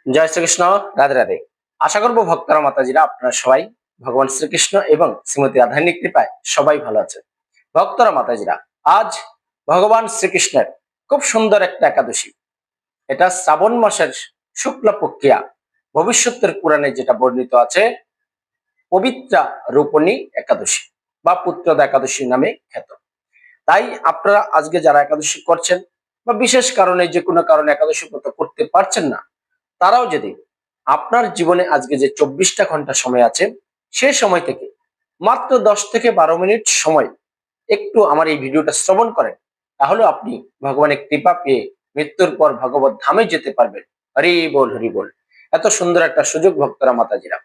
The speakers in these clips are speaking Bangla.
জয় শ্রীকৃষ্ণ। রাধে রাধে। আশা করবো ভক্তরা মাতাজিরা আপনারা সবাই ভগবান শ্রীকৃষ্ণ এবং শ্রীমতী রাধারানীর কৃপায় সবাই ভালো আছেন। ভক্তরা মাতাজিরা, আজ ভগবান শ্রীকৃষ্ণের খুব সুন্দর একটা একাদশী। এটা শ্রাবণ মাসের শুক্লপক্ষিয়া ভবিষ্যতের পুরাণে যেটা বর্ণিত আছে পবিত্রা রূপণী একাদশী বা পুত্রদা একাদশী নামে খ্যাত। তাই আপনারা আজকে যারা একাদশী করছেন বা বিশেষ কারণে যে কোনো কারণে একাদশী ব্রত করতে পারছেন না, তারাও যদি আপনার জীবনে আজকে যে 24টা ঘন্টা সময় আছে সেই সময় থেকে মাত্র 10 থেকে 12 মিনিট সময় একটু আমার এই ভিডিওটা শ্রবণ করেন, তাহলে আপনি ভগবানের কৃপা পেয়ে মৃত্যুর পর ভগবত ধামে যেতে পারবেন। হরি বল হরি বল। এত সুন্দর একটা সুযোগ ভক্তরা মাতাজিরা।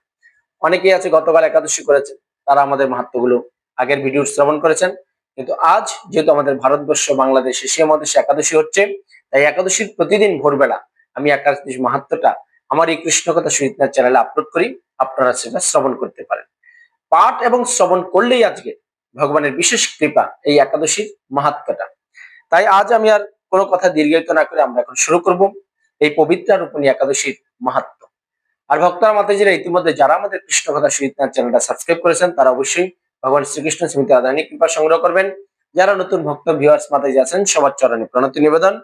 অনেকেই আছে গতকাল একাদশী করেছেন, তারা আমাদের মাহাত্ম্যগুলো আগের ভিডিও শ্রবণ করেছেন। কিন্তু আজ যেহেতু আমাদের ভারতবর্ষ বাংলাদেশ এশিয়া মহাদেশে একাদশী হচ্ছে, তাই একাদশীর প্রতিদিন ভোরবেলা আমি একাদশীর মাহাত্ম্যটা আমার এই কৃষ্ণ কথা সুইটনার চ্যানেলে আপলোড করি, আপনারা সেটা শ্রবণ করতে পারেন। পাঠ এবং শ্রবণ করলেই আজকে ভগবানের বিশেষ কৃপা এই একাদশীর মাহাত্ম্যটা। তাই আজ আমি আর কোনো কথা দীর্ঘায়িত না করে আমরা এখন শুরু করব এই পবিত্র রূপণী একাদশীর মাহাত্ম্য। আর ভক্তরা মাতাজিরা, ইতিমধ্যে যারা আমাদের কৃষ্ণ কথা সুইটনার চ্যানেলটা সাবস্ক্রাইব করেছেন তারা অবশ্যই ভগবান শ্রীকৃষ্ণ শ্রীমতী রাধারানীর কৃপা সংগ্রহ করবেন। যারা নতুন ভক্ত ভিউয়ার্স মাতাজি আছেন সবার চরণে প্রণতি নিবেদন,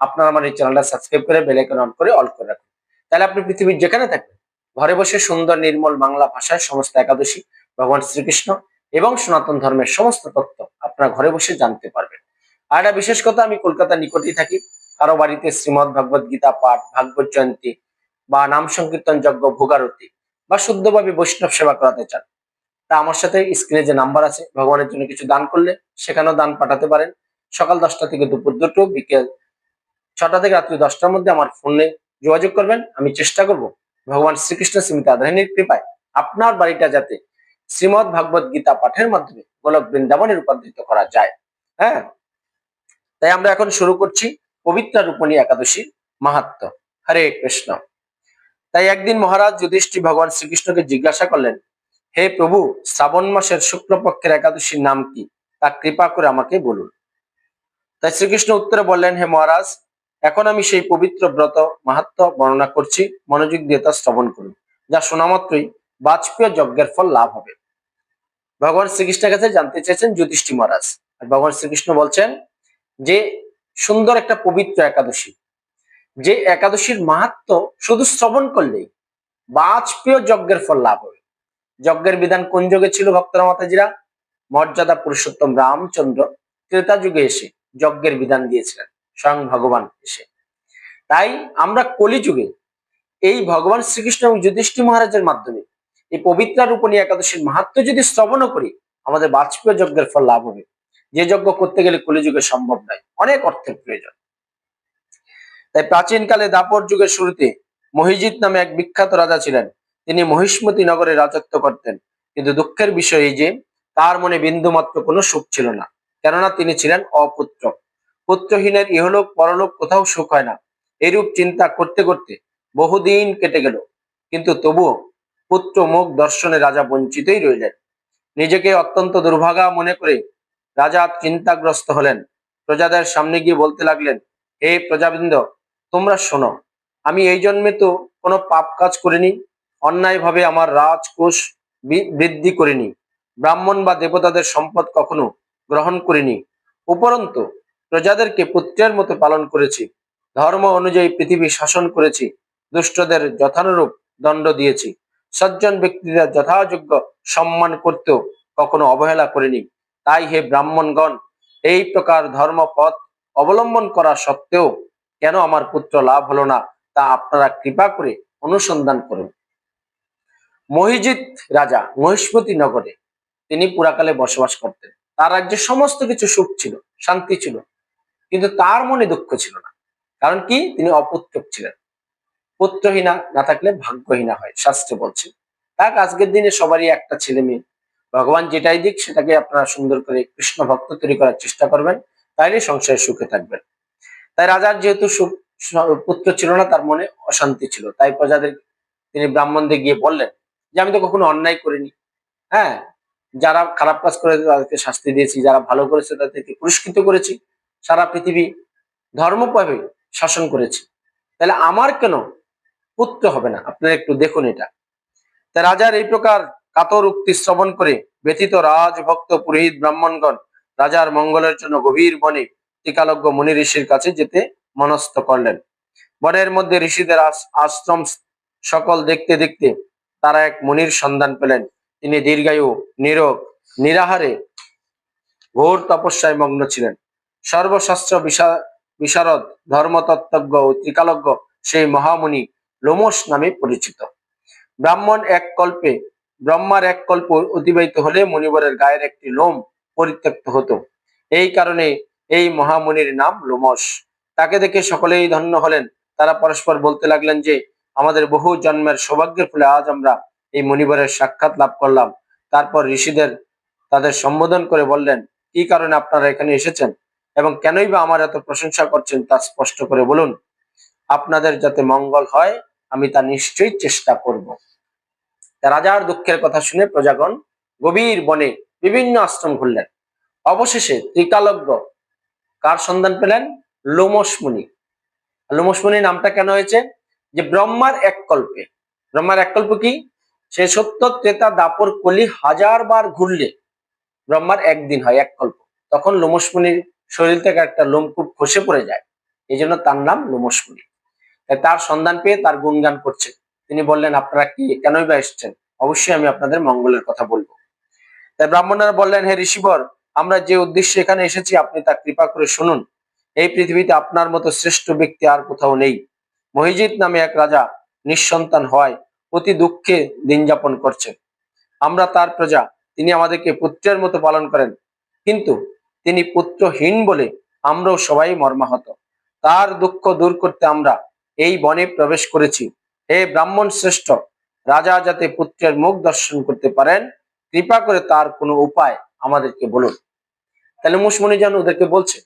আপনারা আমার এই চ্যানেলটা সাবস্ক্রাইব করে বেল আইকন অন করে অল করে রাখুন। তাহলে আপনি পৃথিবীর যেখানে থাকবেন ঘরে বসে সুন্দর নির্মল বাংলা ভাষায় সমস্ত একাদশী, ভগবান শ্রীকৃষ্ণ এবং সনাতন ধর্মের সমস্ত তত্ত্ব আপনারা ঘরে বসে জানতে পারবেন। আর একটা বিশেষ কথা, আমি কলকাতার নিকটেই থাকি। কারো বাড়িতে শ্রীমদ ভাগবত গীতা পাঠ, ভাগবত জয়ন্তী বা নাম সংকীর্তন যজ্ঞ, ভোগারতি বা শুদ্ধভাবে বৈষ্ণব সেবা করাতে চান, তা আমার সাথে স্ক্রিনে যে নাম্বার আছে ভগবানের জন্য কিছু দান করলে সেখানেও দান পাঠাতে পারেন। সকাল 10টা থেকে দুপুর 2টো, বিকেল 6টা থেকে রাত্রি 10টার মধ্যে আমার ফোনে যোগাযোগ করবেন। আমি চেষ্টা করব ভগবান শ্রীকৃষ্ণ শ্রীমতী রাধারানীর কৃপায় আপনার বাড়িটা যাতে শ্রীমদ ভাগবত গীতা পাঠের মাধ্যমে গোলক বৃন্দাবনে রূপান্তরিত করা যায়। হ্যাঁ, তাই আমরা এখন শুরু করছি পবিত্র রূপণী একাদশীর মাহাত্ম্য। হরে কৃষ্ণ। তাই একদিন মহারাজ যুধিষ্ঠির ভগবান শ্রীকৃষ্ণকে জিজ্ঞাসা করলেন, হে প্রভু, শ্রাবণ মাসের শুক্লপক্ষের একাদশীর নাম কি, তা কৃপা করে আমাকে বলুন। তাই শ্রীকৃষ্ণ উত্তরে বললেন, হে মহারাজ, এখন আমি সেই পবিত্র ব্রত মাহাত্ম্য বর্ণনা করছি, মনোযোগ দিয়ে তা শ্রবণ করুন, যা শোনা মাত্রই বাজপেয় যজ্ঞের ফল লাভ হবে। ভগবান শ্রীকৃষ্ণের কাছে জানতে চেয়েছেন যুধিষ্ঠির মহারাজ। আর ভগবান শ্রীকৃষ্ণ বলছেন যে সুন্দর একটা পবিত্র একাদশী, যে একাদশীর মাহাত্ম্য শুধু শ্রবণ করলেই বাজপেয় যজ্ঞের ফল লাভ হবে। যজ্ঞের বিধান কোন যুগে ছিল ভক্তরা মাতাজিরা? মর্যাদা পুরুষোত্তম রামচন্দ্র ত্রেতা যুগে এসে যজ্ঞের বিধান দিয়েছিলেন, স্বয়ং ভগবান এসে। তাই আমরা কলিযুগে এই ভগবান শ্রীকৃষ্ণ এবং যুধিষ্ঠির মহারাজের মাধ্যমে এই পবিত্র রূপণী একাদশীর মাহাত্ম্য যদি শ্রবণও করি, আমাদের বাজপেয় যজ্ঞের ফল লাভ হবে। যে যজ্ঞ করতে গেলে কলিযুগে সম্ভব নয়, অনেক অর্থের প্রয়োজন। তাই প্রাচীনকালে দাপর যুগের শুরুতে মহিজিৎ নামে এক বিখ্যাত রাজা ছিলেন। তিনি মহিষ্মতি নগরে রাজত্ব করতেন। কিন্তু দুঃখের বিষয় এই যে তার মনে বিন্দুমাত্র কোনো সুখ ছিল না, কেননা তিনি ছিলেন অপুত্র। পুত্রহীনের ইহলোক পরলোক কোথাও সুখ হয় না, এরূপ চিন্তা করতে করতে বহুদিন কেটে গেল। কিন্তু তবুও পুত্র মুখ দর্শনে রাজা বঞ্চিতই রইলেন। নিজেকে অত্যন্ত দুর্ভাগা মনে করে রাজা চিন্তাগ্রস্ত হলেন। প্রজাদের সামনে গিয়ে বলতে লাগলেন, হে প্রজাবৃন্দ, তোমরা শোনো, আমি এই জন্মে তো কোনো পাপ কাজ করিনি, অন্যায়ভাবে আমার রাজকোষ বৃদ্ধি করিনি, ব্রাহ্মণ বা দেবতাদের সম্পদ কখনো গ্রহণ করিনি, উপরন্তু প্রজাদেরকে পুত্রের মতো পালন করেছি, ধর্ম অনুযায়ী পৃথিবী শাসন করেছি, দুষ্টদের যথানুরূপ দণ্ড দিয়েছি, সজ্জন ব্যক্তিদের যথাযোগ্য সম্মান করতেও কখনো অবহেলা করিনি। তাই হে ব্রাহ্মণগণ, এই প্রকার ধর্মপথ অবলম্বন করা সত্ত্বেও কেন আমার পুত্র লাভ হলো না, তা আপনারা কৃপা করে অনুসন্ধান করুন। মহিজিৎ রাজা মহিষ্মতি নগরে তিনি পুরাকালে বসবাস করতেন। তার রাজ্যে সমস্ত কিছু সুখ ছিল, শান্তি ছিল, কিন্তু তার মনে দুঃখ ছিল না। কারণ কি? তিনি অপুত্রক ছিলেন। পুত্রহীনা না থাকলে ভাগ্যহীনা হয়, শাস্ত্রে বলছে। তাক আজকের দিনে সবারই একটা ছেলে মেয়ে। ভগবান যেটাই দিক সেটাকে আপনারা সুন্দর করে কৃষ্ণ ভক্ত তৈরি করার চেষ্টা করবেন, তাইলে সংসারে সুখে থাকবেন। তাই রাজার যেহেতু পুত্র ছিল না, তার মনে অশান্তি ছিল। তাই প্রজাদের তিনি ব্রাহ্মণদের গিয়ে বললেন যে আমি তো কখনো অন্যায় করিনি। হ্যাঁ, যারা খারাপ কাজ করেছে তাদেরকে শাস্তি দিয়েছি, যারা ভালো করেছে তাদেরকে পুরস্কৃত করেছি, সারা পৃথিবী ধর্মভাবে শাসন করেছি। তাহলে আমার কেন পুত্র হবে না। আপনারা একটু দেখুন এটা। তা রাজার এই প্রকার কাতর উক্তি শ্রবণ করে ব্যথিত রাজভক্ত পুরোহিত ব্রাহ্মণগণ রাজার মঙ্গলের জন্য গভীর বনে টিকালজ্ঞ মুনি ঋষির কাছে যেতে মনস্থ করলেন। বনের মধ্যে ঋষিদের আশ্রম সকল দেখতে দেখতে তারা এক মুনির সন্ধান পেলেন। তিনি দীর্ঘায়ু, নীরোগ, নিরাহারে ঘোর তপস্যায় মগ্ন ছিলেন। সর্বশাস্ত্র বিশারদ, ধর্মতত্ত্বজ্ঞ ও ত্রিকালজ্ঞ সেই মহামুনি লোমশ নামে পরিচিত। ব্রহ্মার এক কল্প অতিবাহিত হলে মুনিবরের গায়ের একটি লোম পরিত্যক্ত হতো। এই কারণে এই মহামুনির নাম লোমশ। তাকে দেখে সকলেই ধন্য হলেন। তারা পরস্পর বলতে লাগলেন যে আমাদের বহু জন্মের সৌভাগ্যের ফলে আজ আমরা এই মুনিবরের সাক্ষাৎ লাভ করলাম। তারপর ঋষিদের তাদের সম্বোধন করে বললেন, কি কারণে আপনারা এখানে এসেছেন এবং কেনই বা আমার এত প্রশংসা করছেন তা স্পষ্ট করে বলুন। আপনাদের যাতে মঙ্গল হয় আমি তা নিশ্চয়ই চেষ্টা করব। রাজার দুঃখের কথা শুনে প্রজাগণ গভীর বনে বিভিন্ন আশ্রম ঘুরলেন। অবশেষে ত্রিকালজ্ঞ কার সন্ধান পেলেন? লোমশ মুনি। লোমশ মুনি নামটা কেন হয়েছে? যে ব্রহ্মার এক কল্পে। ব্রহ্মার এক কল্প কি? সে সত্য, ত্রেতা, দাপর, কলি 1000 বার ঘুরলে ব্রহ্মার একদিন হয়, এক কল্প। তখন লোমশ মুনির শরীর থেকে একটা লোমকূপ খসে পড়ে যায়। এই জন্য তার নাম লোমশ মুনি। তার সন্ধান পেয়ে তার গুণগান করছে। তিনি বললেন, আপনারা কি কেনই বা এসেছেন? অবশ্যই আমি আপনাদের মঙ্গলের কথা বলবো। তাই ব্রাহ্মণরা বললেন, হে ঋষিবর, আমরা যে উদ্দেশ্যে এখানে এসেছি আপনি তা কৃপা করে শুনুন। এই পৃথিবীতে আপনার মতো শ্রেষ্ঠ ব্যক্তি আর কোথাও নেই। মহিজিৎ নামে এক রাজা নিঃসন্তান হওয়ায় অতি দুঃখে দিন যাপন করছেন। আমরা তার প্রজা, তিনি আমাদেরকে পুত্রের মতো পালন করেন, কিন্তু তিনি পুত্রহীন বলে আমরাও সবাই মর্মাহত। তার দুঃখ দূর করতে আমরা এই বনে প্রবেশ করেছি। হে ব্রাহ্মণ শ্রেষ্ঠ, রাজা যাতে পুত্রের মুখ দর্শন করতে পারেন, কৃপা করে তার কোনো উপায় আমাদেরকে বলুন। তাহলে মুসমুনি যেন ওদেরকে বলছে,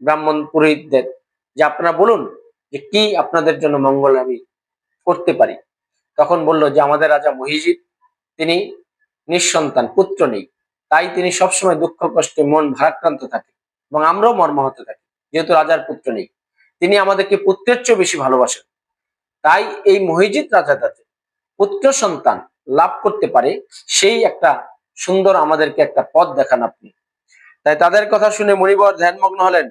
ব্রাহ্মণ পুরোহিতদের, যে আপনারা বলুন যে কি আপনাদের জন্য মঙ্গল আমি করতে পারি। তখন বলল যে আমাদের রাজা মহিজিৎ, তিনি নিঃসন্তান, পুত্র নেই, তাই তিনি সবসময় দুঃখ কষ্টে মন ভারাক্রান্ত থাকে এবং আমরাও মর্মাহত থাকি, যেহেতু রাজার পুত্র নেই। তিনি আমাদেরকে পুত্রের চেয়ে বেশি ভালোবাসেন। তাই এই মহিজিৎ রাজা যাতে পুত্র সন্তান লাভ করতে পারে, সেই একটা সুন্দর আমাদেরকে একটা পথ দেখান আপনি। তাই তাদের কথা শুনে মণিবর ধ্যানমগ্ন হলেন।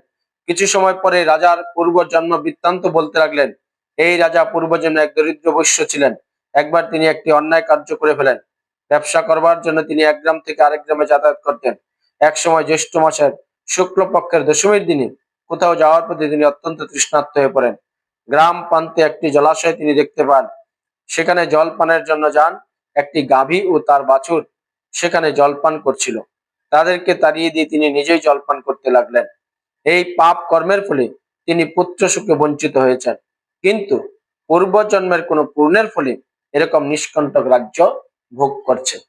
কিছু সময় পরে রাজার পূর্ব জন্ম বৃত্তান্ত বলতে লাগলেন। এই রাজা পূর্বজন্মে এক দরিদ্র বৈশ্য ছিলেন। একবার তিনি একটি অন্যায় কার্য করে ফেলেন। ব্যবসা করবার জন্য তিনি এক গ্রাম থেকে আরেক গ্রামে যাতায়াত করতেন। এক সময় জ্যৈষ্ঠ মাসের শুক্লপক্ষের দশমীর দিনে কোথাও যাওয়ার পথে তিনি অত্যন্ত তৃষ্ণার্ত হয়ে পড়েন। গ্রাম প্রান্তে একটি জলাশয় তিনি দেখতে পান। সেখানে জল পানের জন্য যান। একটি গাভী ও তার বাছুর সেখানে জলপান করছিল। তাদেরকে তাড়িয়ে দিয়ে তিনি নিজেই জলপান করতে লাগলেন। এই পাপ কর্মের ফলে তিনি পুত্র সুখে বঞ্চিত হয়েছেন, কিন্তু পূর্বজন্মের কোন পূর্ণের ফলে এরকম নিষ্কণ্টক রাজ্য ভোগ করছেন।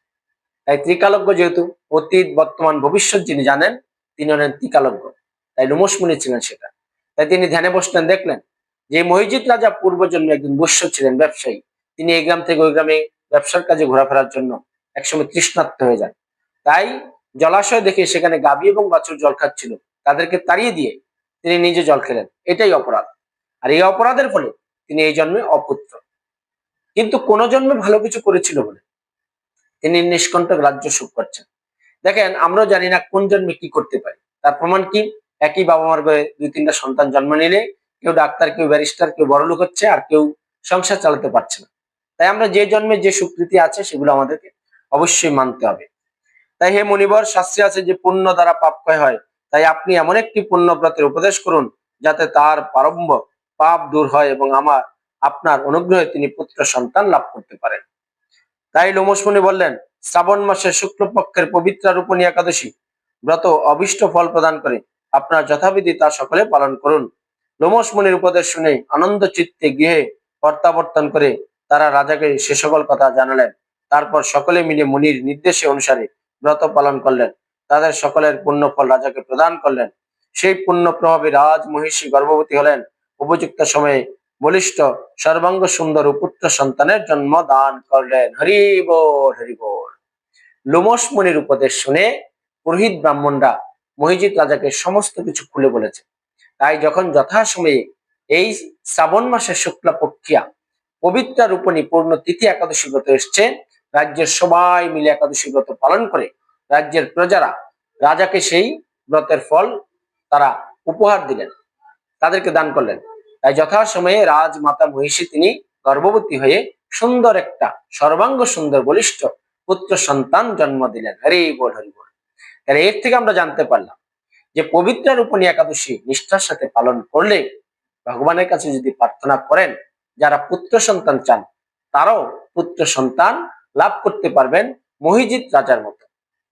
তাই ত্রিকালজ্ঞ, যেহেতু অতীত, বর্তমান, ভবিষ্যৎ যিনি জানেন, তিনি হলেন ত্রিকালজ্ঞ। তাই লোমশ মুনি ছিলেন সেটা। তাই তিনি ধ্যানে বসলেন, দেখলেন যে মহিজিৎ রাজা পূর্বজন্মে একজন বৈশ্য ছিলেন, ব্যবসায়ী। তিনি এই গ্রাম থেকে ওই গ্রামে ব্যবসার কাজে ঘোরাফেরার জন্য একসময় তৃষ্ণার্ত হয়ে যান। তাই জলাশয় দেখে সেখানে গাভী এবং বাছুর জল খাচ্ছিল, তাদেরকে তাড়িয়ে দিয়ে তিনি নিজে জল খেলেন। এটাই অপরাধ। আর এই অপরাধের ফলে তিনি এই জন্মে অপুত্র, কিন্তু কোন জন্মে ভালো কিছু করেছিল বলে তিনি নিষ্কণ্টক রাজ্য সুখ করছেন। দেখেন, আমরাও জানি না কোন জন্মে কি করতে পারি। তার প্রমাণ কি? একই বাবা মার ঘরে 2-3টা সন্তান জন্ম নিলে কেউ ডাক্তার, কেউ ব্যারিস্টার, কেউ বড়লোক হচ্ছে, আর কেউ সংসার চালাতে পারছে না। তাই আমরা যে জন্মে যে সুকৃতি আছে সেগুলো আমাদেরকে অবশ্যই মানতে হবে। তাই হে মুনিবর, শাস্ত্রে আছে যে পুণ্য দ্বারা পাপ ক্ষয় হয়। তাই আপনি এমন একটি পুণ্যব্রতের উপদেশ করুন যাতে তার প্রারম্ভ পাপ দূর হয় এবং আপনার অনুগ্রহে তিনি পুত্র সন্তান লাভ করতে পারেন। তাই লোমশ মুনি বললেন, শ্রাবণ মাসের শুক্লপক্ষের পবিত্র রূপণী একাদশী ব্রত অভিষ্ট ফল প্রদান করে। আপনার যথাবিধি তা সকলে পালন করুন। লোমশ মুনির উপদেশ শুনে আনন্দ চিত্তে গৃহে প্রত্যাবর্তন করে তারা রাজাকে সে সকল কথা জানালেন। তারপর সকলে মিলে মুনির নির্দেশে অনুসারে ব্রত পালন করলেন। তাদের সকলের পুণ্য ফল রাজাকে প্রদান করলেন। সেই পুণ্য প্রভাবে রাজ মহিষী গর্ভবতী হলেন। উপযুক্ত সময়ে বলিষ্ঠ সর্বাঙ্গ সুন্দর ও পুত্র সন্তানের জন্ম দান করলেন। হরি বল, হরি বল। লোমশ মুনির উপদেশ শুনে পুরোহিত ব্রাহ্মণরা মহিজিৎ রাজাকে সমস্ত কিছু খুলে বলেছে। তাই যখন যথাসময়ে এই শ্রাবণ মাসের শুক্লা পক্ষিয়া পবিত্র রূপণী পূর্ণ তিথি একাদশী ব্রত এসছে। রাজ্যের সবাই মিলে একাদশী ব্রত পালন করে রাজ্যের প্রজারা রাজাকে সেই ব্রতের ফল তারা উপহার দিলেন, তাদেরকে দান করলেন। তাই যথাসময়ে রাজমাতা মহিষী তিনি গর্ভবতী হয়ে সুন্দর একটা সর্বাঙ্গ সুন্দর বলিষ্ঠ পুত্র সন্তান জন্ম দিলেন। হরি বল হরি বল। তাহলে এর থেকে আমরা জানতে পারলাম যে পবিত্র রূপণী একাদশী নিষ্ঠার সাথে পালন করলে ভগবানের কাছে যদি প্রার্থনা করেন, যারা পুত্র সন্তান চান তারাও পুত্র সন্তান লাভ করতে পারবেন মহিজিৎ রাজার মতো।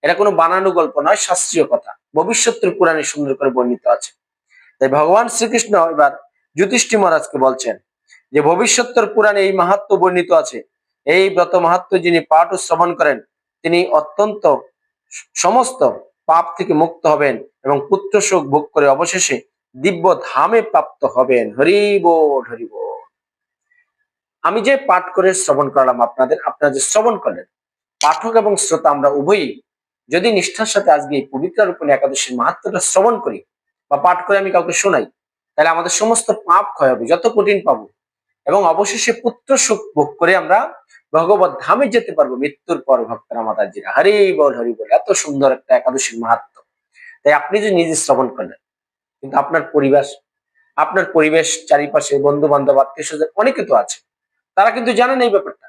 এটা কোনো বানানো গল্প নয়, শাস্ত্রীয় কথা, ভবিষ্যতের পুরাণে সুন্দর করে বর্ণিত আছে। তাই ভগবান শ্রীকৃষ্ণ এবার যুধিষ্ঠির মহারাজকে বলছেন যে ভবিষ্যতের পুরাণে এই মাহাত্ম্য বর্ণিত আছে, এই ব্রত মাহাত্ম্য যিনি পাঠ ও শ্রবণ করেন তিনি অত্যন্ত সমস্ত পাপ থেকে মুক্ত হবেন এবং পুত্র সুখ ভোগ করে অবশেষে দিব্য ধামে প্রাপ্ত হবেন। হরি বল হরি বল। আমি যে পাঠ করে শ্রবণ করালাম আপনাদের, আপনারা যে শ্রবণ করলেন, পাঠক এবং শ্রোতা আমরা উভয়ই যদি নিষ্ঠার সাথে আজকে এই পবিত্র রূপণী একাদশীর মাহাত্ম্যটা শ্রবণ করি বা পাঠ করে আমি কাউকে শোনাই, তাহলে আমাদের সমস্ত পাপ ক্ষয় হবে, যত কঠিন পাবো, এবং অবশেষে পুত্র সুখ ভোগ করে আমরা ভগবত ধামে যেতে পারবো মৃত্যুর পর। ভক্তরা মাতাজিরা হরি বল হরি বল। এত সুন্দর একটা একাদশীর মাহাত্ম্য। তাই আপনি যে নিজে শ্রবণ করলেন, কিন্তু আপনার পরিবেশ চারিপাশে বন্ধু বান্ধব আত্মীয় স্বজন অনেকে তো আছে, তারা কিন্তু জানেন এই ব্যাপারটা।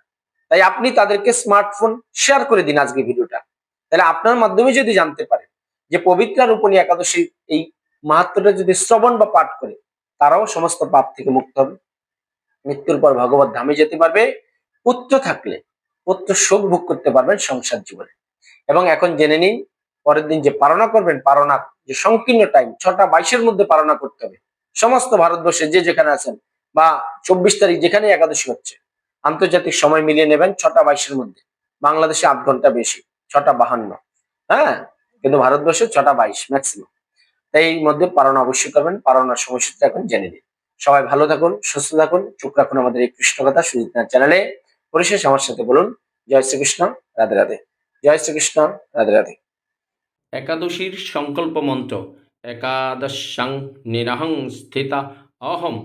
তাই আপনি তাদেরকে স্মার্টফোন শেয়ার করে দিন আজকে ভিডিওটা, তাহলে আপনার মাধ্যমে যদি জানতে পারে যে পবিত্র রূপণী একাদশী এই মাহাত্ম্যটা যদি শ্রবণ বা পাঠ করে, তারাও সমস্ত পাপ থেকে মুক্ত হবে, মৃত্যুর পর ভগবত ধামে যেতে পারবে। পুত্র থাকলে পুত্র সুখ ভোগ করতে পারবেন সংসার জীবনে। এবং এখন জেনে নিন, পরের দিন যে পারণা করবেন, পারণা যে সংকীর্ণ টাইম 6টা 22-এর মধ্যে পারণা করতে হবে। সমস্ত ভারতবর্ষে যে যেখানে আছেন, বা 24 তারিখ যেখানে একাদশী হচ্ছে, আন্তর্জাতিক সময় মিলিয়ে নেবেন 6টা 22-এর মধ্যে। বাংলাদেশে 8 ঘন্টা বেশি, 6টা 52। হ্যাঁ, কিন্তু ভারতবর্ষে 6টা 22 ম্যাক্সিমাম। তাই এই মধ্যে পারণা অবশ্যই করবেন। পারণার সময়সূচি এখন জেনে নিন। সবাই ভালো থাকুন, সুস্থ থাকুন, চোখ রাখুন আমাদের এই কৃষ্ণ কথা সুজিত চ্যানেলে। পরিশেষ আমার সাথে বলুন জয় শ্রীকৃষ্ণ, রাধে রাধে। জয় শ্রীকৃষ্ণ, রাধে রাধে। একাদশীর সংকল্প মন্ত্র। একাদশাং নিরহং স্থিতা অহম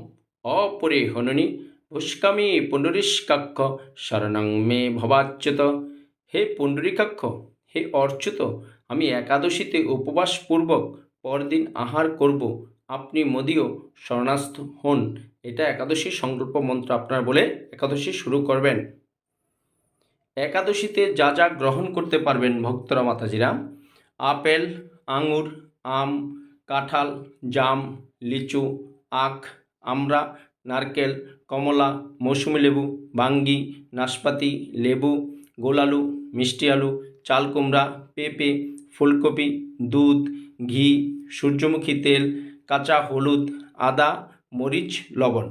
অপরে হননি পুষ্কামি পুণ্ডরীকাক্ষ শরণং মে ভবাচ্যুত। হে পুণ্ডরীকাক্ষ, হে অর্চ্যুত, আমি একাদশীতে উপবাসপূর্বক পরদিন আহার করব, আপনি মোদিও শরণাস্থ হন। এটা একাদশীর সংকল্প মন্ত্র আপনার বলে একাদশী শুরু করবেন। একাদশীতে যা যা গ্রহণ করতে পারবেন ভক্তরা মাতাজিরা: আপেল, আঙুর, আম, কাঁঠাল, জাম, লিচু, আখ, আমড়া, নারকেল, কমলা, মৌসুমি লেবু, বাঙ্গি, নাশপাতি, লেবু, গোল আলু, মিষ্টি আলু, চাল কুমড়া, পেঁপে, ফুলকপি, দুধ, ঘি, সূর্যমুখী তেল, কাঁচা হলুদ, আদা, মরিচ, লবণ।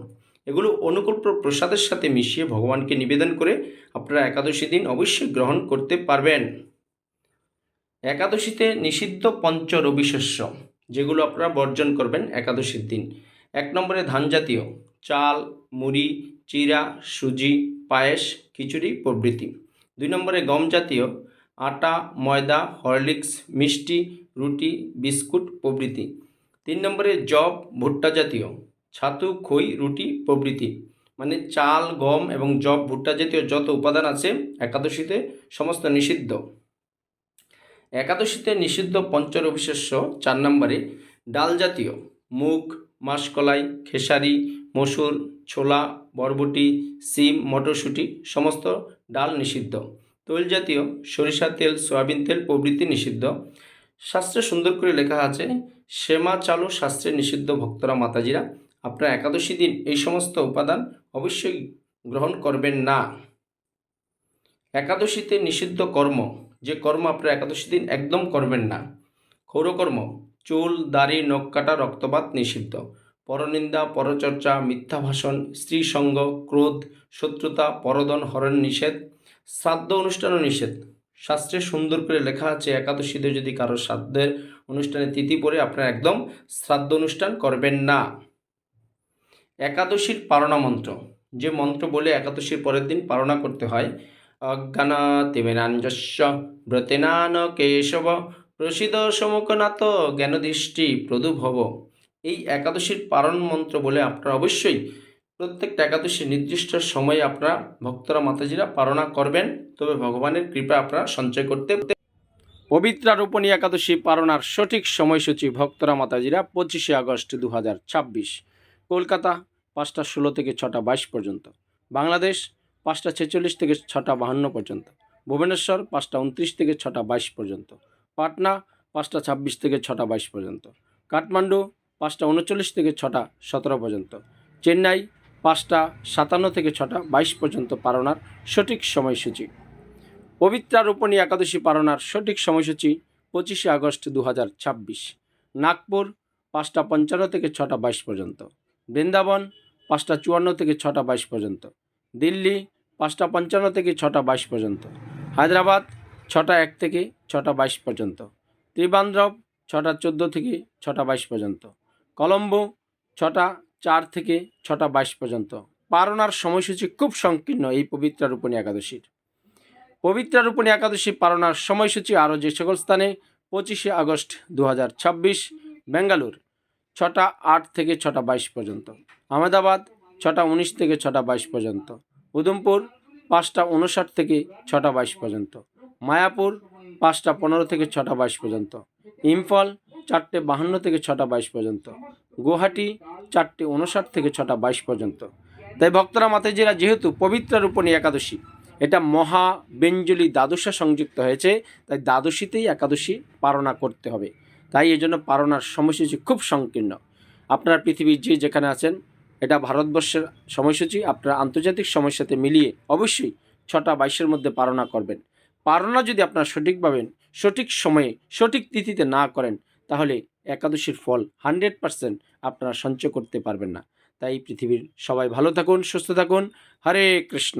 এগুলো অনুকূল প্রসাদের সাথে মিশিয়ে ভগবানকে নিবেদন করে আপনারা একাদশী দিন অবশ্যই গ্রহণ করতে পারবেন। একাদশীতে নিষিদ্ধ পঞ্চ রবি শস্য, যেগুলো আপনারা বর্জন করবেন একাদশীর দিন: 1 নম্বরে ধান জাতীয়, চাল, মুড়ি, চিড়া, সুজি, পায়েস, খিচুড়ি প্রভৃতি। 2 নম্বরে গম জাতীয়, আটা, ময়দা, হরলিক্স, মিষ্টি, রুটি, বিস্কুট প্রভৃতি। 3 নম্বরে যব, ভুট্টা জাতীয়, ছাতু, খই, রুটি প্রভৃতি। মানে চাল, গম এবং যব, ভুট্টা জাতীয় যত উপাদান আছে একাদশীতে সমস্ত নিষিদ্ধ। একাদশীতে নিষিদ্ধ পঞ্চরবি শস্য 4 নম্বরে ডাল জাতীয়, মুগ, মাসকলাই, খেসারি, মসুর, ছোলা, বরবটি, সিম, মটরশুঁটি সমস্ত ডাল নিষিদ্ধ। তৈল জাতীয়, সরিষা তেল, সয়াবিন তেল প্রভৃতি নিষিদ্ধ। শাস্ত্রে সুন্দর করে লেখা আছে, সেমা চালও শাস্ত্রে নিষিদ্ধ। ভক্তরা মাতাজিরা, আপনারা একাদশী দিন এই সমস্ত উপাদান অবশ্যই গ্রহণ করবেন না। একাদশীতে নিষিদ্ধ কর্ম, যে কর্ম আপনারা একাদশী দিন একদম করবেন না: ক্ষৌরকর্ম, চুল, দাড়ি, নখ কাটা, রক্তপাত নিষিদ্ধ। পরনিন্দা, পরচর্চা, মিথ্যা ভাষণ, স্ত্রী সঙ্গ, ক্রোধ, শত্রুতা, পরদন, হরণ নিষেধ। শ্রাদ্ধ অনুষ্ঠানও নিষেধ। শাস্ত্রে সুন্দর করে লেখা আছে, একাদশীতে যদি কারো শ্রাদ্ধের অনুষ্ঠানে তিথি পড়ে আপনারা একদম শ্রাদ্ধ অনুষ্ঠান করবেন না। একাদশীর পারণা মন্ত্র, যে মন্ত্র বলে একাদশীর পরের দিন পারণা করতে হয়: অজ্ঞানাতিমিরাঞ্জস্য ব্রতেনান কেশব প্রসিদ সমুখনাথ জ্ঞানদৃষ্টি প্রদুভব। এই একাদশীর পারণ মন্ত্র বলে আপনারা অবশ্যই প্রত্যেকটা একাদশী নির্দিষ্ট সময়ে আপনারা ভক্তরা মাতাজিরা পালনা করবেন, তবে ভগবানের কৃপা আপনারা সঞ্চয় করতে। পবিত্রা রোপণী একাদশী পালনার সঠিক সময়সূচি ভক্তরা মাতাজিরা 25শে আগস্ট 2026, কলকাতা 5টা 16 থেকে 6টা 22 পর্যন্ত, বাংলাদেশ 5টা 46 থেকে 6টা 52 পর্যন্ত, ভুবনেশ্বর 5টা 29 থেকে 6টা 22 পর্যন্ত, পাটনা 5টা 26 থেকে 6টা 22 পর্যন্ত, কাঠমান্ডু 5টা 39 থেকে 6টা 17 পর্যন্ত, চেন্নাই 5টা 57 থেকে 6টা 22 পর্যন্ত পালনার সঠিক সময়সূচি। পবিত্রা রোপণী একাদশী পালনার সঠিক সময়সূচি 25শে আগস্ট 2026, নাগপুর 5টা 55 থেকে 6টা 22 পর্যন্ত, বৃন্দাবন 5টা 54 থেকে 6টা 22 পর্যন্ত, দিল্লি 5টা 55 থেকে 6টা 22 পর্যন্ত, হায়দ্রাবাদ 6টা 1 থেকে 6টা 22 পর্যন্ত, ত্রিবান্দ্রম 6টা 14 থেকে 6টা 22 পর্যন্ত, কলম্বো 6টা 4 থেকে 6টা 22 পর্যন্ত। পালনার সময়সূচি খুব সংকীর্ণ এই পবিত্রা রোপণী একাদশীর। পবিত্রা রোপণী একাদশী পালনার সময়সূচি আরও যে সকল স্থানে: 25শে আগস্ট 2026, বেঙ্গালুর 6টা 8 থেকে 6টা 22 পর্যন্ত, আহমেদাবাদ 6টা 19 থেকে 6টা 22 পর্যন্ত, উধমপুর 5টা 59 থেকে 6টা 22 পর্যন্ত, মায়াপুর 5টা 15 থেকে 6টা 22 পর্যন্ত, ইম্ফল 4টে 52 থেকে 6টা 22 পর্যন্ত, গুয়াহাটি 4টে 59 থেকে 6টা 22 পর্যন্ত। তাই ভক্তরা মাতাজিরা, যেহেতু পবিত্রা রোপণী একাদশী এটা মহা বেঞ্জলি দ্বাদশা সংযুক্ত হয়েছে, তাই দ্বাদশীতেই একাদশী পালনা করতে হবে। তাই এই জন্য পালনার সময়সূচি খুব সংকীর্ণ। আপনারা পৃথিবীর যে যেখানে আছেন, এটা ভারতবর্ষের সময়সূচি, আপনারা আন্তর্জাতিক সময়ের সাথে মিলিয়ে অবশ্যই 6টা 22-এর মধ্যে পালনা করবেন। পালনা যদি আপনারা সঠিকভাবে সঠিক সময়ে সঠিক তিথিতে না করেন, তাহলে একাদশীর ফল 100% আপনারা সঞ্চয় করতে পারবেন না। তাই পৃথিবীর সবাই ভালো থাকুন, সুস্থ থাকুন। হরে কৃষ্ণ।